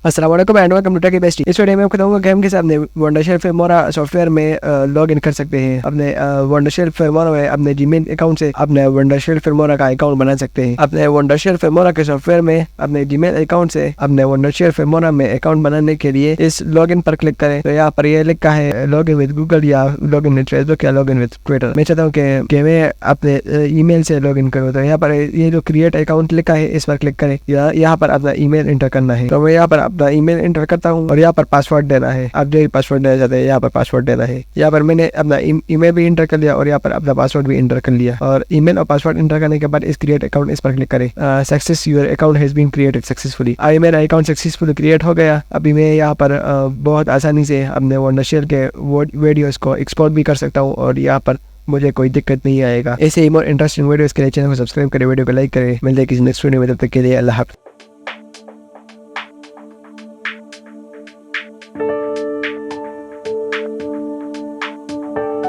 अस्सलाम वालेकुम and welcome to Techy Bestie. इस वीडियो में आपको बताऊंगा कि हम कैसे अपने वंडरशेयर फिल्मोरा सॉफ्टवेयर में लॉग इन कर सकते हैं। अपने वंडरशेयर फिल्मोरा में अपने जीमेल अकाउंट से अपने वंडरशेयर फिल्मोरा का अकाउंट बना सकते हैं। अपने वंडरशेयर फिल्मोरा के सॉफ्टवेयर में अपने जीमेल अकाउंट से अपने वंडरशेयर फिल्मोरा में अकाउंट बनाने के लिए इस लॉग इन पर क्लिक करें। तो यहाँ पर ये लिखा है लॉग इन विद गूगल या लॉग इन विद फेसबुक या लॉग इन विद ट्विटर। मैं चाहता हूँ कि मैं अपने ईमेल से लॉग इन करूँ। तो यहाँ पर ये जो क्रिएट अकाउंट लिखा है इस पर क्लिक करें। यहाँ पर अपना ईमेल एंटर करना है। तो मैं यहाँ पर अपना ईमेल एंटर करता हूँ और यहाँ पर पासवर्ड देना है। आप जो पासवर्ड देना चाहते हैं यहाँ पर पासवर्ड देना है। यहाँ पर मैंने अपना ईमेल भी एंटर कर लिया और यहाँ पर अपना पासवर्ड भी एंटर कर लिया। और ईमेल और पासवर्ड एंटर करने के बाद इस क्रिएट अकाउंट इस पर क्लिक करें। Success your account has been created successfully. अभी मेरा अकाउंट सक्सेसफुली क्रिएट हो गया। अभी मैं यहाँ पर बहुत आसानी से अपने वंडरशेयर के वीडियोस को एक्सपोर्ट भी कर सकता हूँ और यहाँ पर मुझे कोई दिक्कत नहीं आएगा। ऐसे ही मोर इंटरेस्टिंग वीडियोस के लिए चैनल को सब्सक्राइब करें, वीडियो को लाइक करें। मिलते हैं किसी नेक्स्ट वीडियो में, तब तक के लिए अल्लाह हाफ़िज़।